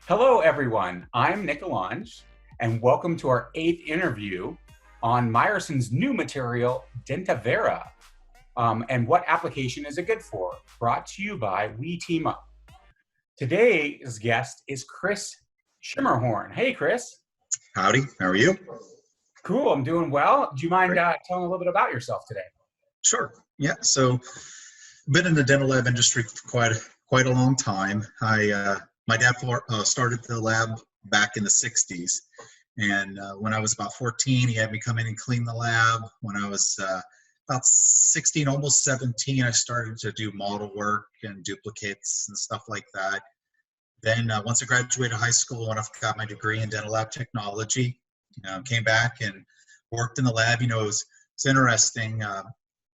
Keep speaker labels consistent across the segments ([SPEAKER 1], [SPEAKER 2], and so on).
[SPEAKER 1] Hello, everyone. I'm Nick Alonge, and welcome to our 8th interview on Myerson's new material, Dentivera. And what application is it good for? Brought to you by WeTeamUp. Today's guest is Kris Schermerhorn. Hey, Kris.
[SPEAKER 2] Howdy, how are you?
[SPEAKER 1] Cool, I'm doing well. Do you mind
[SPEAKER 2] Great.
[SPEAKER 1] telling a little bit about yourself today?
[SPEAKER 2] Sure. Yeah. So, been in the dental lab industry for quite a long time. My dad started the lab back in the '60s, and when I was about 14, he had me come in and clean the lab. When I was about 16, almost 17, I started to do model work and duplicates and stuff like that. Then once I graduated high school, when I got my degree in dental lab technology, came back and worked in the lab. It's interesting.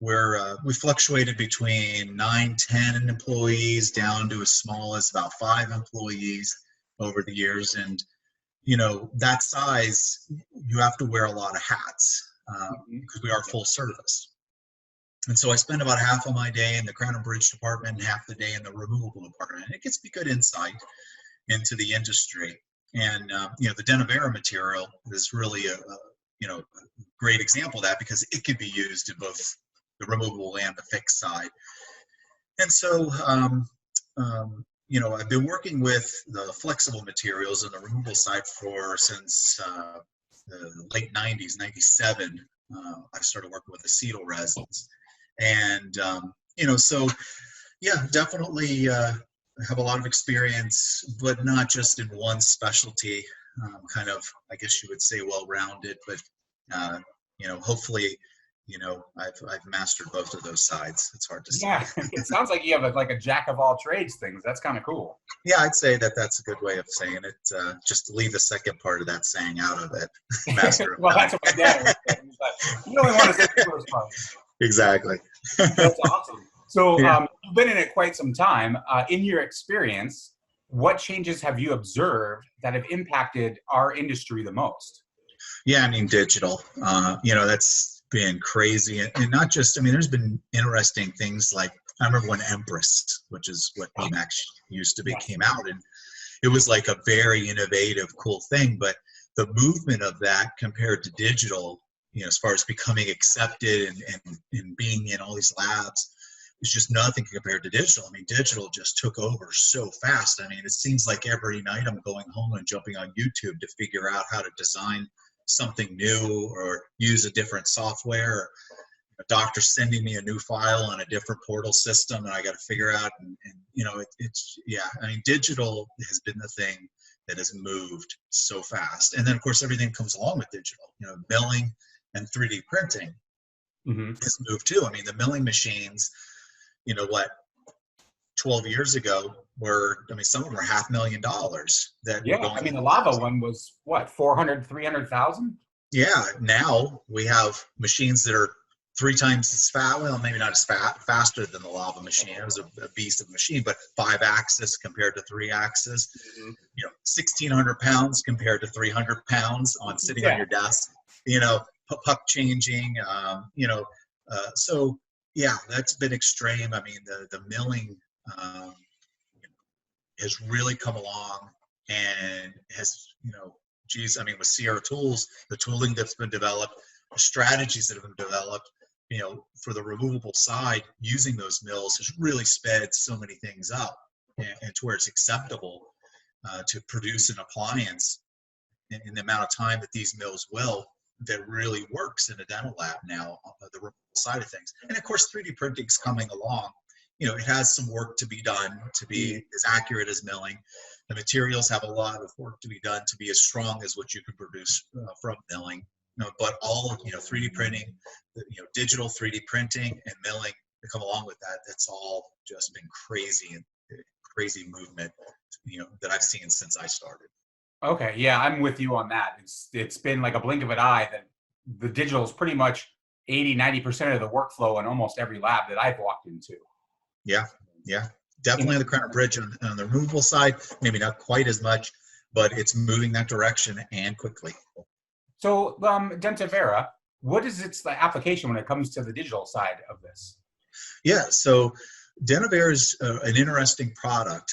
[SPEAKER 2] Where we fluctuated between 9, 10 employees down to as small as about 5 employees over the years. And, that size, you have to wear a lot of hats because we are full service. And so I spend about half of my day in the Crown and Bridge department and half the day in the removable department. And it gives me good insight into the industry. And, the Dentivera material is really a great example of that because it could be used in both the removable and the fixed side. And so, I've been working with the flexible materials and the removable side since the late 90s, 97. I started working with acetyl resins. And, definitely have a lot of experience, but not just in one specialty, I guess you would say well-rounded, but, hopefully, I've mastered both of those sides. It's hard to say.
[SPEAKER 1] Yeah, it sounds like you have a jack of all trades things. That's kind of cool.
[SPEAKER 2] Yeah, I'd say that's a good way of saying it. Just to leave the second part of that saying out of it. Master of
[SPEAKER 1] Well,
[SPEAKER 2] none.
[SPEAKER 1] that's what my dad was saying. You only want to say the first part.
[SPEAKER 2] Exactly.
[SPEAKER 1] That's awesome. So
[SPEAKER 2] Yeah.
[SPEAKER 1] you've been in it quite some time. In your experience, what changes have you observed that have impacted our industry the most?
[SPEAKER 2] Yeah, I mean, digital, that's been crazy. And not just, there's been interesting things like, I remember when Empress, which is what Emacs used to be,
[SPEAKER 1] Yes.
[SPEAKER 2] came out, and it was like a very innovative, cool thing. But the movement of that compared to digital, as far as becoming accepted and being in all these labs, is just nothing compared to digital. Digital just took over so fast. It seems like every night I'm going home and jumping on YouTube to figure out how to design something new or use a different software. A doctor sending me a new file on a different portal system, and I got to figure out. Digital has been the thing that has moved so fast. And then, of course, everything comes along with digital. Milling and 3D printing has moved too. The milling machines, 12 years ago some of them were $500,000 that were going.
[SPEAKER 1] The lava one was what, 400, 300,000?
[SPEAKER 2] Yeah, now we have machines that are 3 times as fast. Well, maybe not as faster than the lava machine. It was a beast of a machine, but 5-axis compared to 3-axis. 1,600 pounds compared to 300 pounds on sitting on your desk. Puck changing. So yeah, that's been extreme. The milling has really come along and has, with Sierra tools, the tooling that's been developed, the strategies that have been developed, for the removable side, using those mills has really sped so many things up and to where it's acceptable to produce an appliance in the amount of time that these mills will, that really works in a dental lab now, the removable side of things. And of course, 3D printing is coming along. It has some work to be done to be as accurate as milling. The materials have a lot of work to be done to be as strong as what you can produce from milling. But all of 3D printing, digital 3D printing and milling that come along with that, that's all just been crazy movement, that I've seen since I started.
[SPEAKER 1] Okay, yeah, I'm with you on that. It's been like a blink of an eye that the digital is pretty much 80-90% of the workflow in almost every lab that I've walked into.
[SPEAKER 2] Yeah. Definitely on the Crown and Bridge on the removable side, maybe not quite as much, but it's moving that direction and quickly.
[SPEAKER 1] So Dentivera, what is its application when it comes to the digital side of this?
[SPEAKER 2] Yeah, so Dentivera is an interesting product.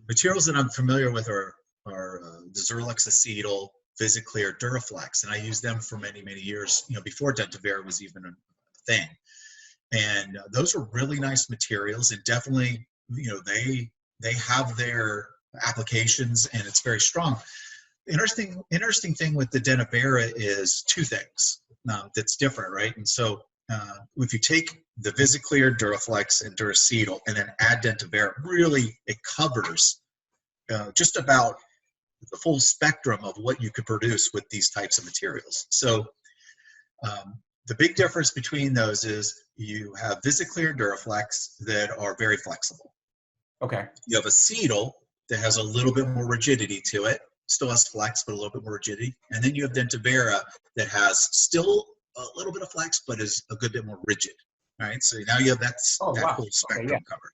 [SPEAKER 2] materials that I'm familiar with are the Zerlux Acetal, Visiclear, Duraflex, and I used them for many, many years, before Dentivera was even a thing. And those are really nice materials, and definitely, they have their applications, and it's very strong. Interesting thing with the Dentivera is two things that's different, right? And so if you take the Visiclear, Duraflex, and Duracetal, and then add Dentivera, really it covers just about the full spectrum of what you could produce with these types of materials. So the big difference between those is you have Visiclear, Duraflex that are very flexible.
[SPEAKER 1] Okay.
[SPEAKER 2] You have Acetal that has a little bit more rigidity to it, still has flex, but a little bit more rigidity. And then you have Dentivera that has still a little bit of flex, but is a good bit more rigid. All right, so now you have that whole spectrum covered.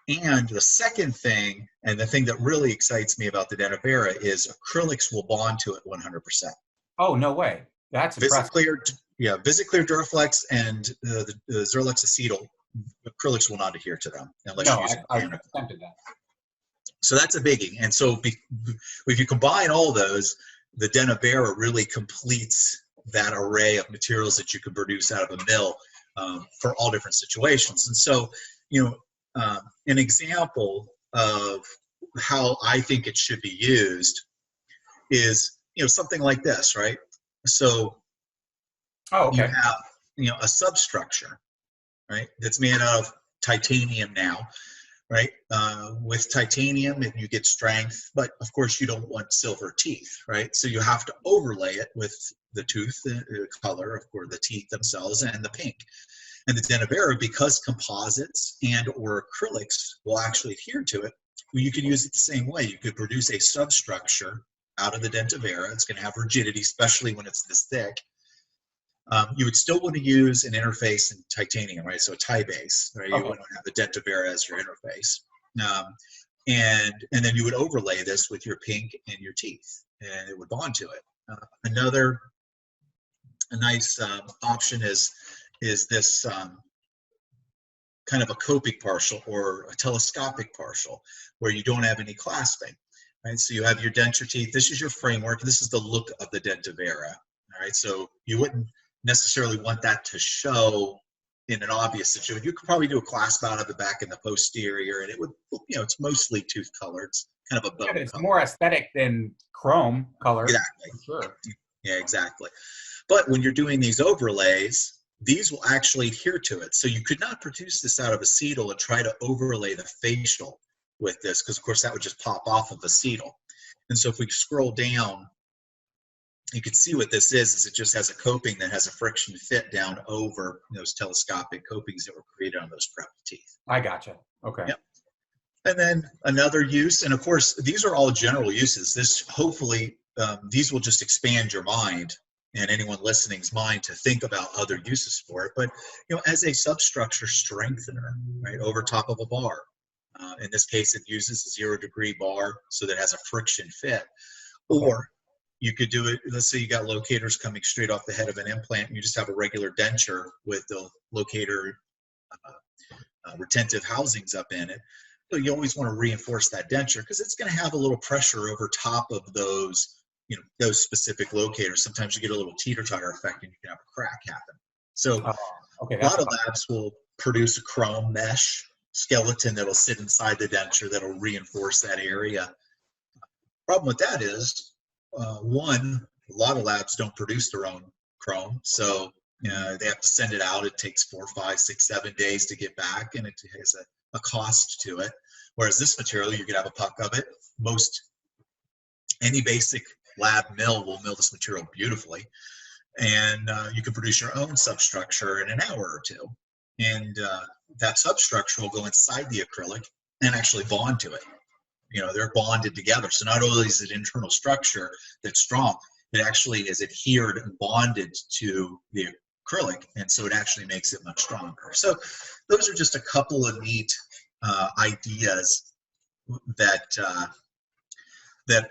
[SPEAKER 2] And the second thing, and the thing that really excites me about the Dentivera, is acrylics will bond to it 100%.
[SPEAKER 1] Oh, no way. That's impressive.
[SPEAKER 2] Visiclear, Duraflex, and the Zerlux Acetal, acrylics will not adhere to them unless you use
[SPEAKER 1] I've attempted that.
[SPEAKER 2] So that's a biggie. And so if you combine all those, the Dentivera really completes that array of materials that you can produce out of a mill for all different situations. And so, an example of how I think it should be used is, something like this, right? So you have, a substructure, right, that's made out of titanium now, right? With titanium, you get strength, but of course you don't want silver teeth, right? So you have to overlay it with the tooth, the color, of course, the teeth themselves, and the pink. And the Dentivera, because composites and or acrylics will actually adhere to it, you can use it the same way. You could produce a substructure out of the Dentivera. It's going to have rigidity, especially when it's this thick. You would still want to use an interface in titanium, right? So a tie base, right? You wouldn't have the Dentivera as your interface. And then you would overlay this with your pink and your teeth, and it would bond to it. Another nice option is this kind of a copic partial or a telescopic partial where you don't have any clasping, right? So you have your denture teeth. This is your framework. This is the look of the Dentivera, all right? So you wouldn't necessarily want that to show in an obvious situation. You could probably do a clasp out of the back and the posterior, and it would, it's mostly tooth colored. It's kind of a bone
[SPEAKER 1] It's
[SPEAKER 2] color.
[SPEAKER 1] more aesthetic than chrome color.
[SPEAKER 2] Exactly.
[SPEAKER 1] For sure.
[SPEAKER 2] Yeah, exactly. But when you're doing these overlays, these will actually adhere to it. So you could not produce this out of acetal and try to overlay the facial with this, because of course that would just pop off of acetal. And so if we scroll down, you can see what this is it just has a coping that has a friction fit down over those telescopic copings that were created on those prep teeth.
[SPEAKER 1] I gotcha. Okay.
[SPEAKER 2] Yep. And then another use, and of course these are all general uses. This hopefully these will just expand your mind and anyone listening's mind to think about other uses for it. But as a substructure strengthener, right, over top of a bar. In this case, it uses a 0-degree bar so that it has a friction fit. Or you could do it, let's say you got locators coming straight off the head of an implant, and you just have a regular denture with the locator retentive housings up in it. So you always want to reinforce that denture because it's going to have a little pressure over top of those, those specific locators. Sometimes you get a little teeter-totter effect and you can have a crack happen. So a lot of labs will produce a chrome mesh skeleton that'll sit inside the denture that'll reinforce that area. Problem with that is, one, a lot of labs don't produce their own chrome, so they have to send it out. It takes 4, 5, 6, 7 days to get back, and it has a cost to it. Whereas this material, you could have a puck of it. Any basic lab mill will mill this material beautifully, and you can produce your own substructure in an hour or two. And that substructure will go inside the acrylic and actually bond to it. They're bonded together. So not only is it internal structure that's strong, it actually is adhered and bonded to the acrylic, and so it actually makes it much stronger. So those are just a couple of neat ideas that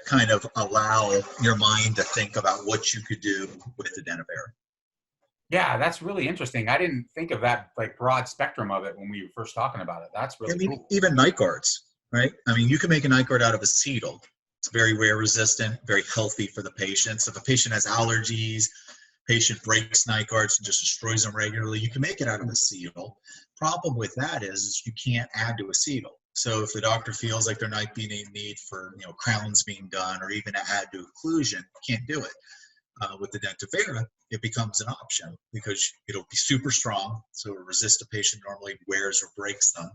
[SPEAKER 2] kind of allow your mind to think about what you could do with the Dentivera.
[SPEAKER 1] Yeah, that's really interesting. I didn't think of that broad spectrum of it when we were first talking about it. That's really cool.
[SPEAKER 2] Even night guards. right? I mean, you can make a night guard out of acetal. It's very wear resistant, very healthy for the patient. So if a patient has allergies, patient breaks night guards and just destroys them regularly, you can make it out of acetal. Problem with that is you can't add to acetal. So if the doctor feels like there might be a need for, crowns being done or even to add to occlusion, you can't do it. With the Dentivera, it becomes an option because it'll be super strong, so it'll resist a patient normally wears or breaks them.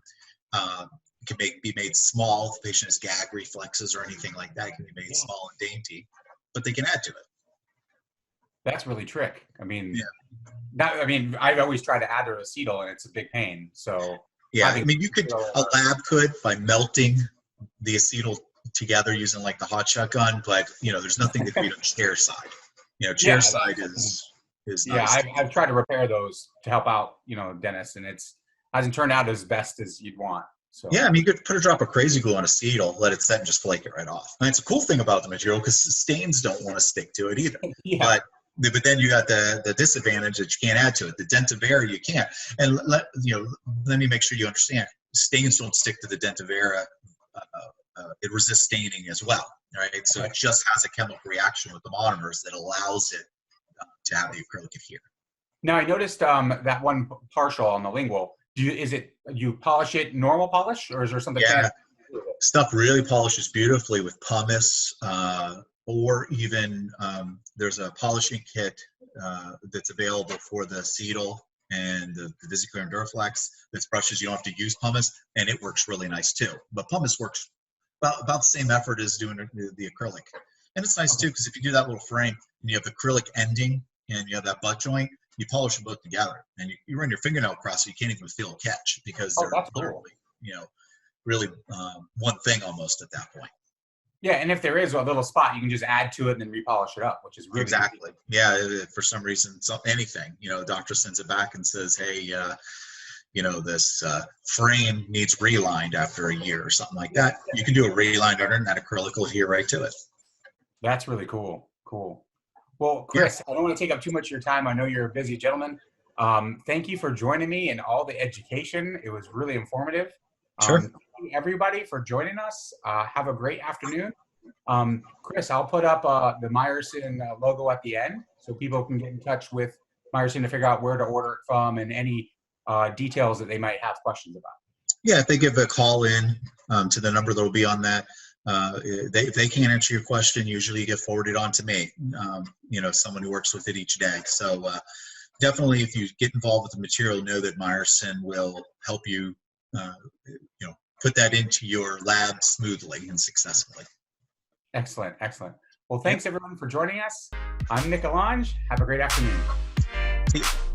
[SPEAKER 2] It can be made small if the patient has gag reflexes or anything like that. It can be made small and dainty, but they can add to it.
[SPEAKER 1] That's really trick. I mean, I've always tried to add to acetal, and it's a big pain. So
[SPEAKER 2] yeah, I mean, a lab could by melting the acetal together using like the hot shot gun, but there's nothing that can be done chair side. Chair side is
[SPEAKER 1] yeah.
[SPEAKER 2] nice.
[SPEAKER 1] I've tried to repair those to help out, dentists, and it hasn't turned out as best as you'd want. So
[SPEAKER 2] yeah, I mean, you could put a drop of crazy glue on acetal, let it set, and just flake it right off. And it's a cool thing about the material because stains don't want to stick to it either.
[SPEAKER 1] Yeah.
[SPEAKER 2] But then you got the disadvantage that you can't add to it. The Dentivera, you can't. And let me make sure you understand. Stains don't stick to the Dentivera. It resists staining as well, right? So it just has a chemical reaction with the monomers that allows it to have the acrylic adhere.
[SPEAKER 1] Now I noticed that one partial on the lingual. You polish it normal polish, or is there something?
[SPEAKER 2] Yeah, stuff really polishes beautifully with pumice, or even there's a polishing kit that's available for the acetal and the VisiClear and Duraflex. That's brushes. You don't have to use pumice, and it works really nice too. But pumice works about the same effort as doing the acrylic, and it's nice too because if you do that little frame and you have the acrylic ending and you have that butt joint, you polish them both together, and you run your fingernail across so you can't even feel a catch because they're literally, really one thing almost at that point.
[SPEAKER 1] Yeah, and if there is a little spot, you can just add to it and then repolish it up, which is really
[SPEAKER 2] exactly easy. Yeah. If for some reason, anything, the doctor sends it back and says, hey, this frame needs relined after a year or something like that. You can do a relined under, and that acrylic will adhere right to it.
[SPEAKER 1] That's really cool. Cool. Well, Kris, I don't want to take up too much of your time. I know you're a busy gentleman. Thank you for joining me and all the education. It was really informative.
[SPEAKER 2] Sure.
[SPEAKER 1] Thank you, everybody, for joining us. Have a great afternoon. Kris, I'll put up the Myerson logo at the end so people can get in touch with Myerson to figure out where to order it from and any details that they might have questions about.
[SPEAKER 2] Yeah, if they give a call in to the number that will be on that, if they can't answer your question, usually you get forwarded on to me, someone who works with it each day. So definitely if you get involved with the material, know that Myerson will help you, put that into your lab smoothly and successfully.
[SPEAKER 1] Excellent. Excellent. Well, thanks everyone for joining us. I'm Nick Alonge. Have a great afternoon.
[SPEAKER 2] See you.